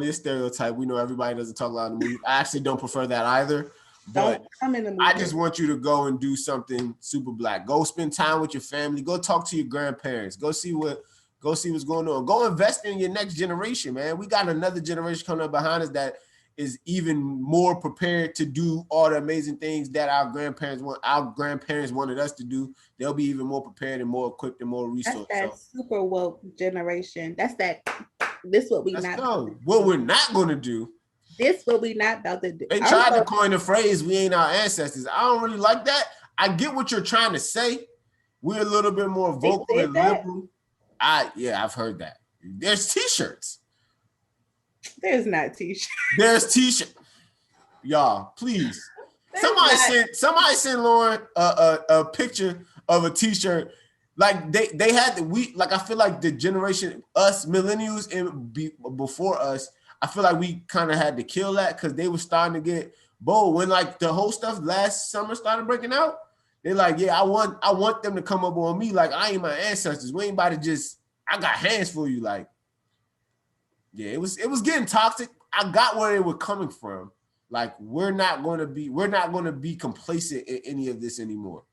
[SPEAKER 5] a stereotype. We know everybody doesn't talk loud in the movie. I actually don't prefer that either. But
[SPEAKER 4] don't come in the movie.
[SPEAKER 5] I just want you to go and do something super black. Go spend time with your family. Go talk to your grandparents. Go see what's going on. Go invest in your next generation, man. We got another generation coming up behind us that is even more prepared to do all the amazing things that our grandparents wanted us to do. They'll be even more prepared and more equipped and more resourced.
[SPEAKER 4] That's that super woke generation. This what we're
[SPEAKER 5] not going to do.
[SPEAKER 4] This what we not about to do.
[SPEAKER 5] They tried to coin the phrase, we ain't our ancestors. I don't really like that. I get what you're trying to say. We're a little bit more vocal and liberal. I've heard that. There's t-shirts.
[SPEAKER 4] There's not t-shirts.
[SPEAKER 5] There's t-shirt. Y'all, please. Somebody send Lauren a picture of a t-shirt Like they had I feel like the generation, us millennials and before us, I feel like we kind of had to kill that because they were starting to get bold when like the whole stuff last summer started breaking out. They're like, yeah, I want them to come up on me like I ain't my ancestors. We ain't about to just, I got hands for you. Like, yeah, it was getting toxic. I got where they were coming from. Like, we're not going to be complacent in any of this anymore.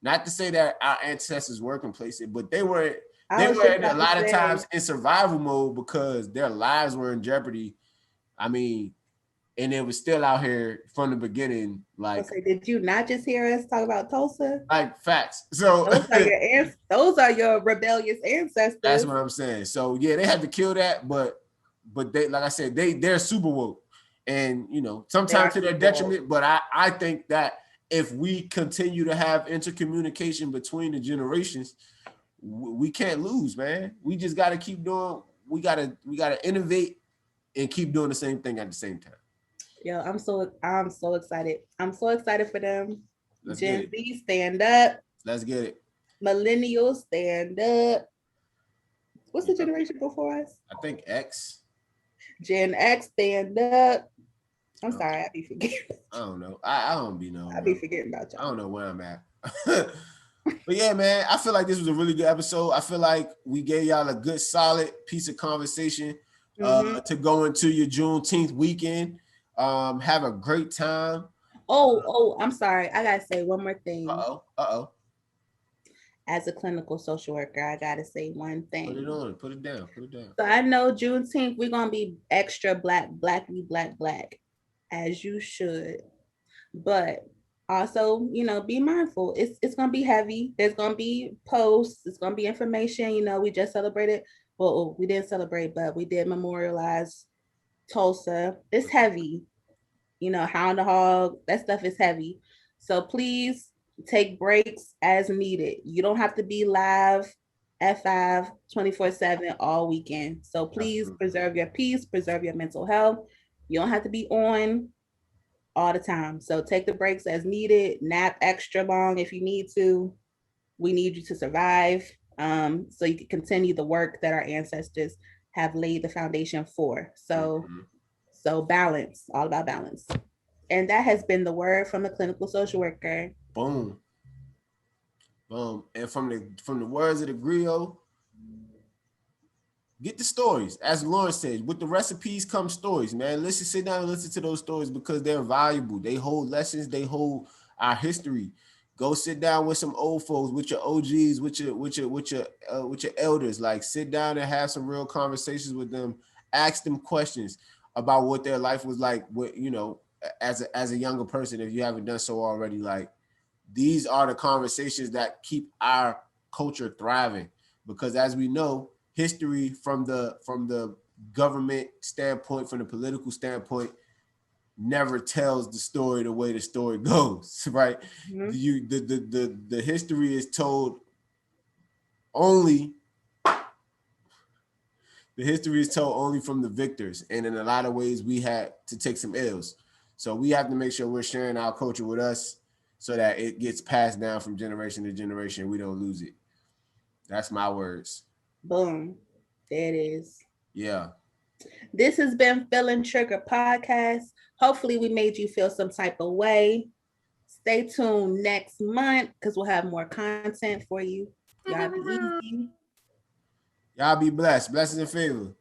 [SPEAKER 5] Not to say that our ancestors were complacent, but they were in a lot of times in survival mode because their lives were in jeopardy. I mean, and it was still out here from the beginning. Like,
[SPEAKER 4] did you not just hear us talk about Tulsa?
[SPEAKER 5] Like, facts. So
[SPEAKER 4] those are your rebellious ancestors.
[SPEAKER 5] That's what I'm saying. So yeah, they had to kill that, but they, like I said, they're super woke, and you know, sometimes to their detriment. But I think that if we continue to have intercommunication between the generations, we can't lose, man. We just got to keep doing. We gotta innovate and keep doing the same thing at the same time.
[SPEAKER 4] Yo, I'm so excited. I'm so excited for them. Gen Z, stand up.
[SPEAKER 5] Let's get it.
[SPEAKER 4] Millennials, stand up. What's the generation before us?
[SPEAKER 5] I think X.
[SPEAKER 4] Gen X, stand up. I'm sorry, I be forgetting.
[SPEAKER 5] I don't know. I don't be knowing.
[SPEAKER 4] I be forgetting about y'all.
[SPEAKER 5] I don't know where I'm at. But yeah, man, I feel like this was a really good episode. I feel like we gave y'all a good, solid piece of conversation to go into your Juneteenth weekend. Have a great time.
[SPEAKER 4] Oh, I'm sorry. I gotta say one more thing.
[SPEAKER 5] Uh-oh.
[SPEAKER 4] As a clinical social worker, I gotta say one thing.
[SPEAKER 5] Put it on. Put it down.
[SPEAKER 4] So I know Juneteenth, we're gonna be extra black, as you should. But also, you know, be mindful. It's gonna be heavy. There's gonna be posts. It's gonna be information. You know, we just celebrated. Well, we didn't celebrate, but we did memorialize Tulsa. It's heavy. You know, Hound the Hog. That stuff is heavy. So please take breaks as needed. You don't have to be live F5 24/7 all weekend. So please preserve your peace, preserve your mental health. You don't have to be on all the time. So take the breaks as needed. Nap extra long if you need to. We need you to survive, so you can continue the work that our ancestors have laid the foundation for. So balance, all about balance. And that has been the word from a clinical social worker.
[SPEAKER 5] Boom. And from the words of the griot, get the stories. As Lauren said, with the recipes come stories, man. Sit down and listen to those stories because they're valuable. They hold lessons. They hold our history. Go sit down with some old folks, with your OGs, with your elders. Like, sit down and have some real conversations with them. Ask them questions about what their life was like. What, you know, as a younger person, if you haven't done so already, like, these are the conversations that keep our culture thriving. Because as we know, history from the government standpoint, from the political standpoint, never tells the story the way the story goes, right? Mm-hmm. The history is told only. The history is told only from the victors, and in a lot of ways, we had to take some L's. So we have to make sure we're sharing our culture with us, so that it gets passed down from generation to generation. We don't lose it. That's my words.
[SPEAKER 4] Boom. There it is.
[SPEAKER 5] Yeah.
[SPEAKER 4] This has been Feeling Trigger Podcast. Hopefully we made you feel some type of way. Stay tuned next month because we'll have more content for you. Y'all be easy.
[SPEAKER 5] Y'all be blessed. Blessings and favor.